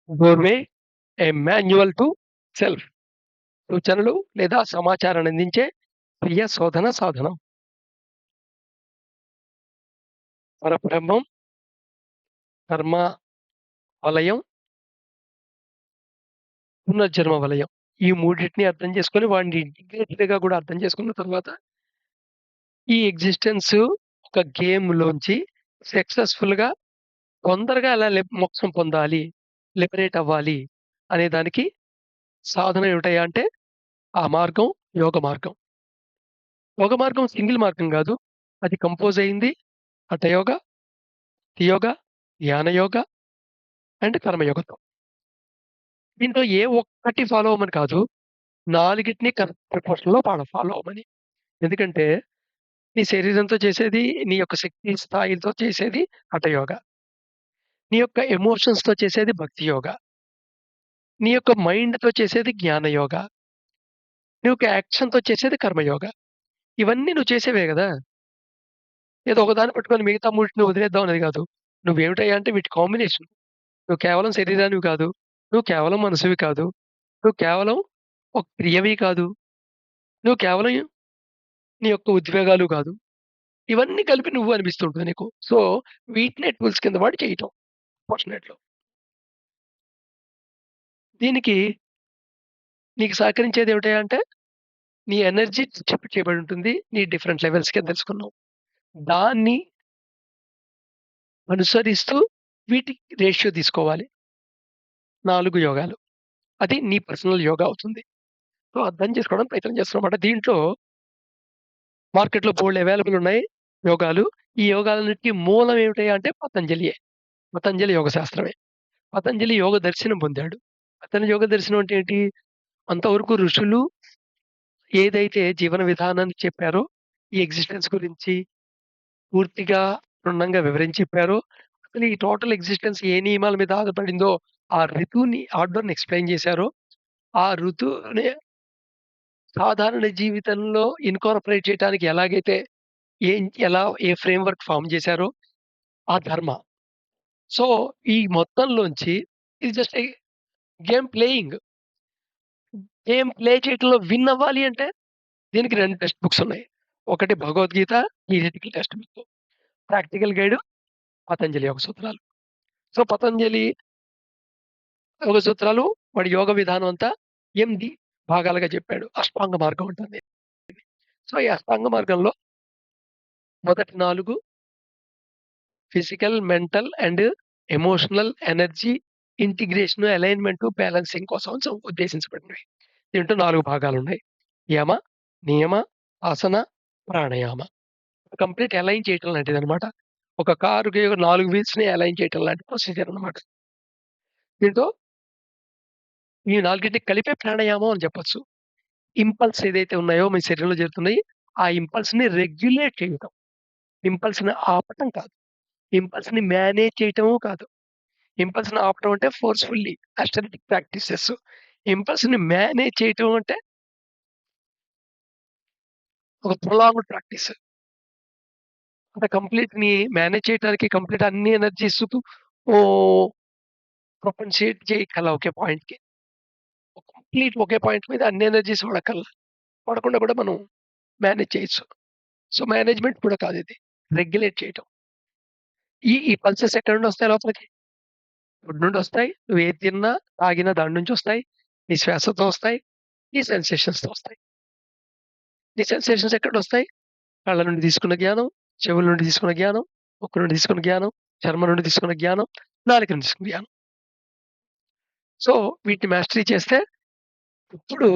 Doorway A manual to self. సూచనలు లేదా సమాచారాన్ని అందించే స్వీయ శోధన సాధనం. పరబ్రహ్మం, కర్మ వలయం, పునర్జన్మ వలయం. ఈ మూడిటిని అర్థం చేసుకొని వాడిని ఇంటిగ్రేటెడ్‌గా కూడా అర్థం చేసుకున్న తర్వాత ఈ ఎగ్జిస్టెన్స్ ఒక గేమ్‌లోంచి సక్సెస్‌ఫుల్‌గా తొందరగా ఎలా మోక్షం పొందాలి, లిబరేట్ అవ్వాలి అనే దానికి సాధన ఏమిటయ్యా అంటే ఆ మార్గం యోగ మార్గం. యోగ మార్గం సింగిల్ మార్గం గాదు. అది కంపోజ్ అయింది హఠయోగ, యోగ, జ్ఞాన యోగ అండ్ కర్మయోగంతో. దీంట్లో ఏ ఒక్కటి ఫాలో అవ్వమని కాదు. నాలుగిటిని కరెక్ట్ ప్రపోర్షన్‌లో ఫాలో అవ్వమని. ఎందుకంటే నీ శరీరంతో చేసేది, నీ యొక్క శక్తి స్థాయిలతో చేసేది హఠయోగ. నీ యొక్క ఎమోషన్స్‌తో చేసేది భక్తి యోగ. నీ యొక్క మైండ్‌తో చేసేది జ్ఞాన యోగ. నీ యొక్క యాక్షన్‌తో చేసేది కర్మయోగ. ఇవన్నీ నువ్వు చేసేవే గదా! ఏదో ఒకదాన్ని పట్టుకొని మిగతా మూడిటిని వదిలేద్దాం అనేది గాదు. నువ్వేమిటయ్యా అంటే వీటి కాంబినేషన్. నువ్వు కేవలం శరీరానివి కాదు. నువ్వు కేవలం మనసువి కాదు. నువ్వు కేవలం ఒక క్రియవి కాదు. నువ్వు కేవలం నీ యొక్క ఉద్వేగాలు కాదు. ఇవన్నీ కలిపి నువ్వు అనిపిస్తూ ఉంటుంది నీకు. సో, వీటినే టూల్స్ కింద వాడి చేయటం ఫార్చునేట్‌లో. దీనికి నీకు సహకరించేదేమిటయ్యా అంటే, నీ ఎనర్జీ చేయబడి ఉంటుంది. నీ డిఫరెంట్ లెవెల్స్ కింద తెలుసుకున్నాం. దాన్ని అనుసరిస్తూ వీటికి రేషియో తీసుకోవాలి. 4 యోగాలు. అది నీ పర్సనల్ యోగా అవుతుంది. సో, అర్థం చేసుకోవడానికి ప్రయత్నం చేస్తున్నామన్నమాట. దీంట్లో మార్కెట్‌లో బోలెడు అవైలబుల్ ఉన్నాయి యోగాలు. ఈ యోగాలన్నిటికి మూలం ఏమిటయ్యా అంటే పతంజలియే. పతంజలి యోగ శాస్త్రమే. పతంజలి యోగ దర్శనం పొందాడు. పతంజలి యోగ దర్శనం అంటే ఏంటి? అంతవరకు ఋషులు ఏదైతే జీవన విధానాన్ని చెప్పారో, ఈ ఎగ్జిస్టెన్స్ గురించి పూర్తిగా క్షుణ్ణంగా వివరించి చెప్పారో, అసలు ఈ టోటల్ ఎగ్జిస్టెన్స్ ఏ నియమాల మీద ఆధారపడిందో, ఆ ఋతువుని ఆర్డర్‌ని ఎక్స్‌ప్లెయిన్ చేశారో, ఆ ఋతువుని సాధారణ జీవితంలో ఇన్‌కార్పొరేట్ చేయటానికి ఎలాగైతే ఎలా ఏ ఫ్రేమ్‌వర్క్ ఫార్మ్ చేశారో ఆ ధర్మ. సో, ఈ మొత్తంలోంచి ఇది just a game playing. Game play చేయటంలో విన్ అవ్వాలి అంటే దీనికి 2 టెక్స్ట్ బుక్స్ ఉన్నాయి. ఒకటి Bhagavad Gita, theoretical text book. Practical guide Patanjali Yoga సూత్రాలు. సో, పతంజలి యోగ సూత్రాలు వాడి యోగ విధానం అంతా 8 భాగాలుగా చెప్పాడు. అష్టాంగ మార్గం ఉంటుంది. సో, ఈ అష్టాంగ మార్గంలో మొదటి 4 physical, mental and emotional energy integration, alignment, balancing కోసం ఉద్దేశించబడినవి. దీంట్లో 4 భాగాలున్నాయి. యమ, నియమ, ఆసన, ప్రాణాయామ. కంప్లీట్ అలైన్ చేయటం లాంటిదనమాట. ఒక కారుకి 4 వీల్స్‌ని అలైన్ చేయటం లాంటి ప్రొసీజర్ అనమాట. దీంతో ఈ నాలుగిటిని కలిపే ప్రాణాయామం అని చెప్పొచ్చు. ఇంపల్స్ ఏదైతే ఉన్నాయో మీ శరీరంలో జరుగుతున్నాయి, ఆ ఇంపల్స్‌ని రెగ్యులేట్ చేయటం. ఇంపల్స్‌ని ఆపటం కాదు. ఇంపల్స్‌ని మేనేజ్ చేయటము కాదు. ఇంపల్స్‌ని ఆపటం అంటే ఫోర్స్‌ఫుల్లీ అస్టెటిక్ ప్రాక్టీసెస్. ఇంపల్స్‌ని మేనేజ్ చేయటం అంటే ఒక ప్రొలాంగ్డ్ ప్రాక్టీస్. అంటే కంప్లీట్‌ని మేనేజ్ చేయటానికి కంప్లీట్ అన్ని ఎనర్జీస్ ఓహ్! ప్రొపెన్షియేట్ చేయగల ఒకే పాయింట్‌కి. కంప్లీట్ ఒకే పాయింట్ మీద అన్ని ఎనర్జీస్ వాడక్కర్లా. వాడకుండా కూడా మనం మేనేజ్ చేయొచ్చు. సో, మేనేజ్‌మెంట్ కూడా కాదిది. రెగ్యులేట్ చేయటం. ఈ పల్సెస్ ఎక్కడి నుండొస్తాయి లోపలికి? ఫుడ్ నుండొస్తాయి. నువ్వేది తిన్నా, తాగినా దాని నుంచొస్తాయి. నీ శ్వాసతో వస్తాయి. నీ సెన్సేషన్స్‌తో వస్తాయి. నీ సెన్సేషన్స్ ఎక్కడొస్తాయి? కళ్ళ నుండి తీసుకున్న జ్ఞానం, చెవుల నుండి తీసుకున్న జ్ఞానం, ముక్కు నుండి తీసుకున్న జ్ఞానం, చర్మం నుండి తీసుకున్న జ్ఞానం, నాలుక నుండి తీసుకున్న జ్ఞానం. సో, వీటిని మాస్టరీ చేస్తే ఇప్పుడు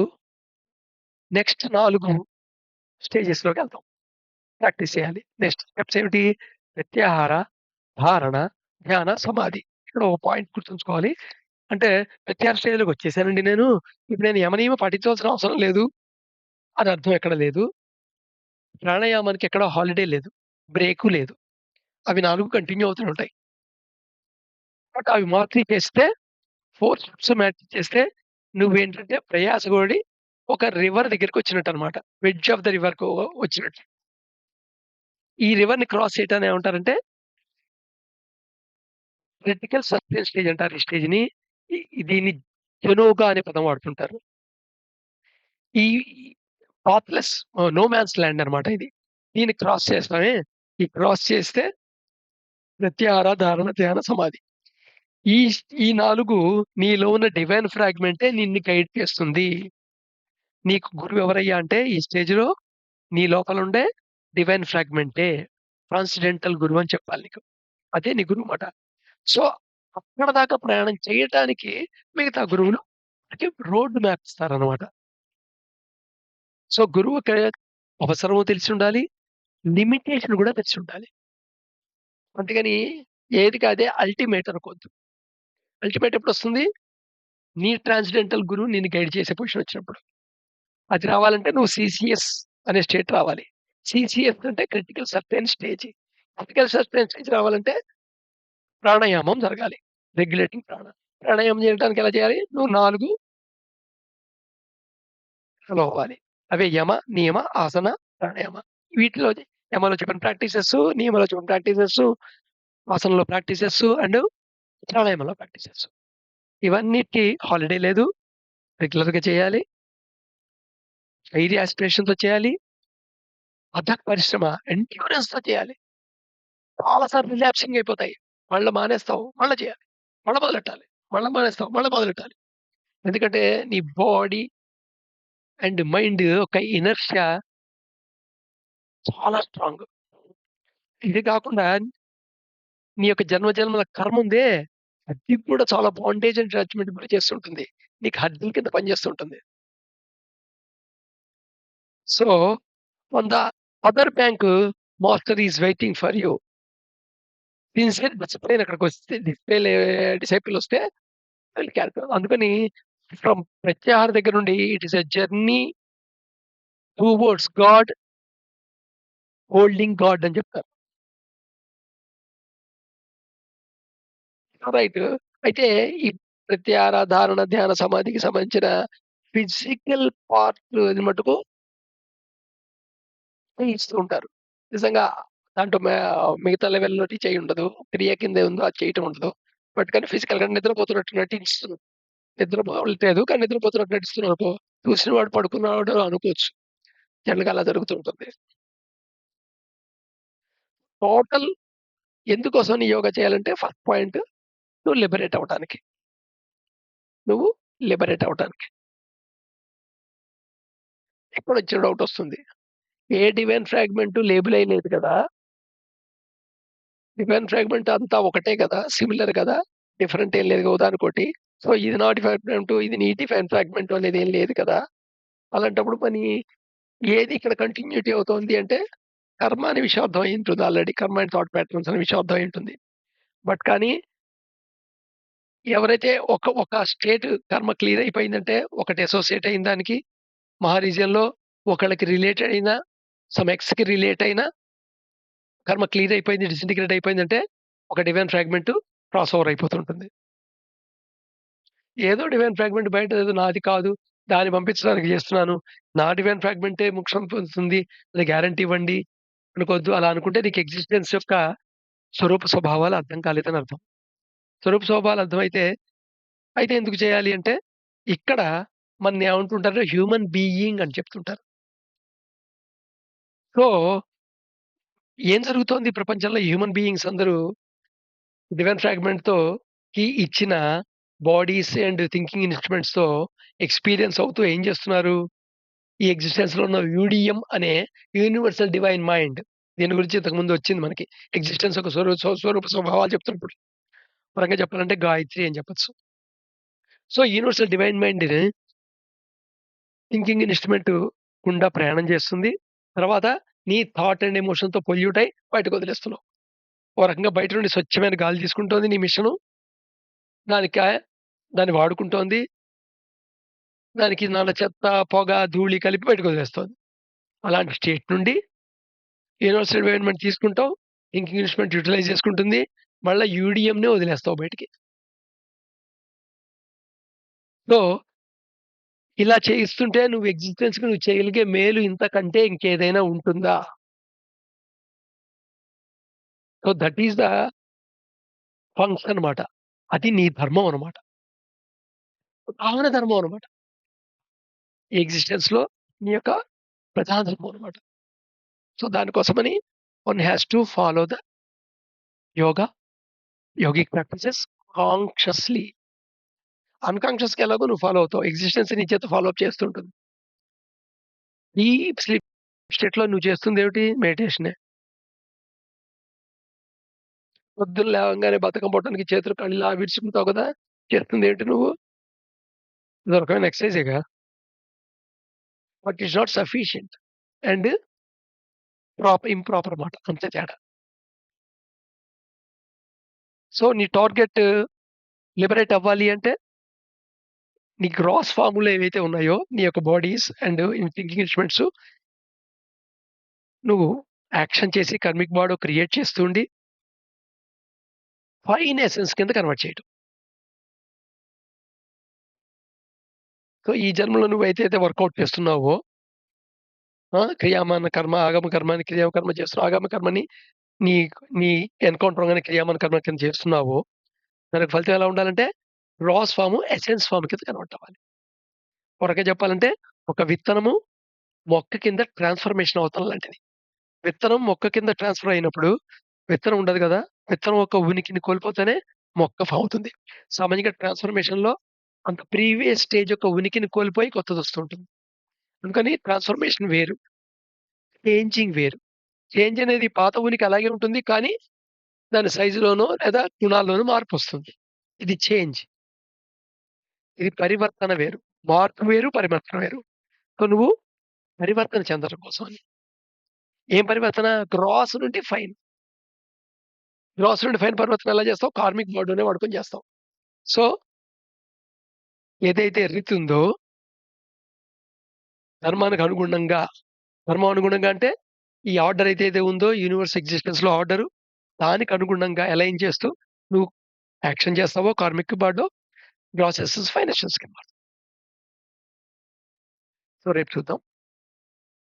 నెక్స్ట్ 4 స్టేజెస్‌లోకెళ్తాం. ప్రాక్టీస్ చేయాలి. నెక్స్ట్ స్టెప్స్ ఏమిటి? ప్రత్యాహార, ధారణ, ధ్యాన, సమాధి. ఇక్కడ ఒక పాయింట్ గుర్తుంచుకోవాలి. అంటే ప్రత్యాహార స్టేజ్‌లోకొచ్చేసానండి నేను. ఇప్పుడు నేను యమనియమ పాటించవలసిన అవసరం లేదు అని అర్థం ఎక్కడ లేదు. ప్రాణాయామానికి ఎక్కడ హాలిడే లేదు. బ్రేకు లేదు. అవి 4 కంటిన్యూ అవుతూనే ఉంటాయి. బట్ అవి మాస్టరీ చేస్తే 4 స్టెప్స్ మాస్టరీ చేస్తే నువ్వేంటంటే ప్రయాసగోడి ఒక రివర్ దగ్గరికొచ్చినట్టనమాట. వెడ్జ్ ఆఫ్ ద రివర్‌కు వచ్చినట్టు. ఈ రివర్‌ని క్రాస్ చేయటాన్ని ఏమంటారంటే క్రిటికల్ సస్టైన్ స్టేజ్ అంటారు ఈ స్టేజ్‌ని. దీన్ని జెనోగా అనే పదం వాడుతుంటారు. ఈ పాత్‌లెస్ నో మాన్స్ ల్యాండ్ అన్నమాట ఇది. దీన్ని క్రాస్ చేస్తామే, ఈ క్రాస్ చేస్తే ప్రత్యాహార, ధారణ, ధ్యాన, సమాధి. ఈ ఈ 4 నీలో ఉన్న డివైన్ ఫ్రాగ్మెంటే నిన్ను గైడ్ చేస్తుంది. నీకు గురువు ఎవరయ్యా అంటే ఈ స్టేజ్‌లో నీ లోపలుండే డివైన్ ఫ్రాగ్మెంటే. ట్రాన్సెండెంటల్ గురువు అని చెప్పాలి నీకు. అదే నీ గురువు మాట. సో, అక్కడ దాకా ప్రయాణం చేయటానికి మిగతా గురువులు మనకి రోడ్ మ్యాప్ ఇస్తారనమాట. సో, గురువుకి అవసరమో తెలిసుండాలి. లిమిటేషన్ గూడా తెలిసుండాలి. అంతేగాని ఏదికి అదే అల్టిమేట్ అనుకోవద్దు. అల్టిమేట్ ఎప్పుడొస్తుంది? నీ ట్రాన్సెండెంటల్ గురువు నిన్ను గైడ్ చేసే పొజిషన్ వచ్చినప్పుడు. అది రావాలంటే నువ్వు సీసీఎస్ అనే స్టేట్ రావాలి. సీసీఎస్ అంటే critical certain stage. Critical certain stage రావాలంటే ప్రాణాయామం జరగాలి. రెగ్యులేటింగ్ ప్రాణాయామం చేయడానికి ఎలా చేయాలి? నువ్వు 4 ఫాలో అవ్వాలి. అవే యమ, నియమ, ఆసన, ప్రాణాయామ. వీటిలో యమలో చెప్పిన ప్రాక్టీసెస్, నియమలో చెప్పిన ప్రాక్టీసెస్, ఆసనంలో ప్రాక్టీసెస్ అండ్ ప్రాణాయామంలో ప్రాక్టీసెస్. ఇవన్నిటికి హాలిడే లేదు. రెగ్యులర్‌గా చేయాలి. హైలీ యాస్పిరేషన్‌తో చేయాలి. అథక్ పరిశ్రమ, ఎండ్యూరెన్స్‌తో చేయాలి. చాలా సార్లు రిలాప్సింగ్ అయిపోతాయి. మళ్ళా మానేస్తావు, మళ్ళా చేయాలి. మళ్ళా మొదలెట్టాలి. మళ్ళా మానేస్తావు, మళ్ళా మొదలెట్టాలి. ఎందుకంటే నీ బాడీ అండ్ మైండ్ ఒక ఇనర్షియా చాలా స్ట్రాంగ్. ఇది కాకుండా నీ యొక్క జన్మ జన్మల కర్మ ఉందే, అది కూడా చాలా బాండేజ్ అండ్ జడ్జ్‌మెంట్‌కి గురి చేస్తుంటుంది. నీకు హద్దుల కింద పనిచేస్తుంటుంది. So, on the other bank master is waiting for you. Sincere discipline అక్కడికొస్తే డిసైపులొస్తే వీళ్ళు క్యారెక్టర్. అందుకని ఫ్రమ్ ప్రత్యాహార దగ్గర నుండి it is a journey towards god, holding god అని చెప్తారు. రైట్. అయితే ఈ ప్రత్యాహార, ధారణ, ధ్యాన, సమాధికి సంబంధించిన ఫిజికల్ పార్ట్ ఇది మటుకు ఇస్తూ ఉంటారు. నిజంగా దాంట్లో మిగతా లెవెల్‌లో చెయ్యి ఉండదు. క్రియ కింద ఉందో అది చేయటం ఉండదు. బట్ కానీ ఫిజికల్‌గా నిద్రపోతున్నట్టు నటించు నిద్రపోవట్లేదు. కానీ నిద్రపోతున్నట్టు నటిస్తున్నాడనుకో, చూసిన వాడు పడుకున్నాడు అనుకోవచ్చు. జనరల్‌గా అలా జరుగుతూ ఉంటుంది. టోటల్ ఎందుకోసం నీ యోగా చేయాలంటే ఫస్ట్ పాయింట్ నువ్వు లిబరేట్ అవ్వటానికి. నువ్వు లిబరేట్ అవ్వటానికి. ఇక్కడొచ్చే డౌటొస్తుంది. ఏ డివైన్ ఫ్రాగ్మెంట్ లేబుల్ అయ్యలేదు కదా! డివైన్ ఫ్రాగ్మెంట్ అంతా ఒకటే కదా! సిమిలర్ కదా! డిఫరెంట్ ఏం లేదు ఉదాహరణకోటి. సో, ఇది నా డివైన్ ఫ్రాగ్మెంట్, ఇది నీ డివైన్ ఫ్రాగ్మెంట్ అనేదేం లేదు కదా! అలాంటప్పుడు మరి ఏది ఇక్కడ కంటిన్యూటీ అవుతోంది అంటే కర్మ అనే విషయం అర్థమయ్యి ఉంటుంది ఆల్రెడీ. కర్మ అండ్ థాట్ ప్యాటర్న్స్ అనే విషయం అర్థమయ్యి ఉంటుంది. బట్ కానీ ఎవరైతే ఒక స్టేట్ కర్మ క్లియర్ అయిపోయిందంటే ఒకటి అసోసియేట్ అయిన దానికి మహా రీజియన్‌లో ఒకళ్ళకి రిలేటెడ్ అయిన సమ్ ఎక్స్‌కి రిలేట్ అయిన కర్మ క్లియర్ అయిపోయింది, డిసింటిగ్రేట్ అయిపోయిందంటే ఒక డివైన్ ఫ్రాగ్మెంట్ క్రాస్ ఓవర్ అయిపోతుంటుంది. ఏదో డివైన్ ఫ్రాగ్మెంట్ బయట ఏదో నాది కాదు. దాన్ని పంపించడానికి చేస్తున్నాను. నా డివైన్ ఫ్రాగ్మెంటే మోక్షం పొందుతుంది. అది గ్యారంటీ ఇవ్వండి అనుకోవద్దు. అలా అనుకుంటే నీకు ఎగ్జిస్టెన్స్ యొక్క స్వరూప స్వభావాలు అర్థం కాలేదని అర్థం. స్వరూప స్వభావాలు అర్థమైతే అయితే ఎందుకు చేయాలి అంటే ఇక్కడ మననేమంటుంటారు హ్యూమన్ బీయింగ్ అని చెప్తుంటారు. సో, ఏం జరుగుతోంది ప్రపంచంలో హ్యూమన్ బీయింగ్స్ అందరూ డివైన్ ఫ్రాగ్మెంట్‌తో ఇచ్చిన బాడీస్ అండ్ థింకింగ్ ఇన్‌స్ట్రుమెంట్స్‌తో ఎక్స్‌పీరియన్స్ అవుతూ ఏం చేస్తున్నారు? ఈ ఎగ్జిస్టెన్స్‌లో ఉన్న యూడిఎం అనే యూనివర్సల్ డివైన్ మైండ్. దీని గురించి ఇంతకుముందు వచ్చింది మనకి. ఎగ్జిస్టెన్స్ ఒక స్వరూప స్వభావాలు చెప్తున్నప్పుడు. పరంగా చెప్పాలంటే గాయత్రి అని చెప్పొచ్చు. సో, యూనివర్సల్ డివైన్ మైండ్‌ని థింకింగ్ ఇన్‌స్ట్రుమెంట్ గుండా ప్రయాణం చేస్తుంది. తర్వాత నీ థాట్ అండ్ ఎమోషన్‌తో పొల్యూట్ అయ్యి బయటకొదిలేస్తున్నావు. ఓ రకంగా బయట నుండి స్వచ్ఛమైన గాలి తీసుకుంటోంది నీ మిషను. దానికా దాన్ని వాడుకుంటోంది. దానికి నల్ల చెత్త, పొగ, ధూళి కలిపి బయటకొదిలేస్తోంది. అలాంటి స్టేట్ నుండి యూనివర్సల్ ఎన్వైర్న్‌మెంట్ తీసుకుంటావు. థింకింగ్ ఇన్‌స్ట్రుమెంట్ యుటిలైజ్ చేసుకుంటుంది. మళ్ళా యూడీఎంనే వదిలేస్తావు బయటికి. సో, ఇలా చేయిస్తుంటే నువ్వు ఎగ్జిస్టెన్స్‌కి నువ్వు చేయగలిగే మేలు ఇంతకంటే ఇంకేదైనా ఉంటుందా? So, that is the function మాట. అది నీ ధర్మం అన్నమాట. భావన ధర్మం అనమాట. ఎగ్జిస్టెన్స్‌లో నీ యొక్క ప్రధాన ధర్మం అనమాట. సో, దానికోసమని one has to follow the yoga, yogic practices consciously. అన్‌కాన్షియస్‌గా ఎలాగో నువ్వు ఫాలో అవుతావు. ఎగ్జిస్టెన్స్ నీ చేత ఫాలో అప్ చేస్తూ ఉంటుంది. డీప్ స్లీప్ స్టేట్‌లో నువ్వు చేస్తుందేమిటి? మెడిటేషనే. పొద్దున్న లేవంగానే బద్ధకం పుట్టడానికి చేతులు, కళ్ళు ఇలా విరుచుకుంటావు కదా! చేస్తుందేంటి నువ్వు? అదొక రకమైన ఎక్సర్‌సైజేగా. But it's not sufficient and improper మాట. అంతే తేడా. సో, నీ టార్గెట్ లిబరేట్ అవ్వాలి అంటే, నీ గ్రాస్ ఫార్మ్‌లో ఏవైతే ఉన్నాయో, నీ యొక్క బాడీస్ అండ్ థింకింగ్ ఇన్‌స్ట్రుమెంట్స్ నువ్వు యాక్షన్ చేసి కర్మిక్ బాడీ క్రియేట్ చేస్తూ ఉండి, ఫైన్ ఎసెన్స్ కింద కన్వర్ట్ చేయడం. సో, ఈ జన్మలో నువ్వైతే వర్కౌట్ చేస్తున్నావో, క్రియామాన కర్మ, ఆగమ కర్మ అని క్రియాకర్మ చేస్తున్నావు. ఆగమ కర్మని నీ నీ ఎన్‌కౌంటర్ అవ్వగానే క్రియామాన కర్మ కింద చేస్తున్నావో, దానికి ఫలితం ఎలా ఉండాలంటే, గ్రాస్ ఫార్మ్, ఎసెన్స్ ఫార్మ్ కింద కన్వర్ట్ అవ్వాలి. ఒక రకంగా చెప్పాలంటే, ఒక విత్తనము మొక్క కింద ట్రాన్స్‌ఫర్మేషన్ అవతల లాంటిది. విత్తనం మొక్క కింద ట్రాన్స్‌ఫర్ అయినప్పుడు, విత్తనం ఉండదు గదా! విత్తనం యొక్క ఉనికిని కోల్పోతేనే మొక్క ఫార్మ్ అవుతుంది. సామాన్యంగా ట్రాన్స్‌ఫర్మేషన్‌లో అంత ప్రీవియస్ స్టేజ్ యొక్క ఉనికిని కోల్పోయి కొత్తదొస్తూ ఉంటుంది. అందుకని ట్రాన్స్‌ఫర్మేషన్ వేరు. చేంజింగ్ వేరు. చేంజ్ అనేది పాత ఉనికి అలాగే ఉంటుంది. కానీ దాని సైజులోనో లేదా గుణాల్లోనో మార్పొస్తుంది. ఇది చేంజ్. ఇది పరివర్తన వేరు. మార్పు వేరు, పరివర్తన వేరు. సో, నువ్వు పరివర్తన చెందడం కోసం అని. ఏం పరివర్తన? గ్రాస్ నుండి ఫైన్. గ్రాస్ నుండి ఫైన్ పరివర్తన ఎలా చేస్తావు? కార్మిక్ బాడీనే వాడుకొని చేస్తావు. సో, ఏదైతే రీతి ఉందో ధర్మానికి అనుగుణంగా, ధర్మం అనుగుణంగా అంటే ఈ ఆర్డర్ ఏదైతే ఉందో యూనివర్స్ ఎగ్జిస్టెన్స్‌లో ఆర్డరు దానికి అనుగుణంగా అలైన్ చేస్తూ నువ్వు యాక్షన్ చేస్తావో కార్మిక్ బాడీలో గ్రాస్ ఎసెన్స్ ఫైన్ ఎసెన్స్ కింద. సో, రేపు చూద్దాం.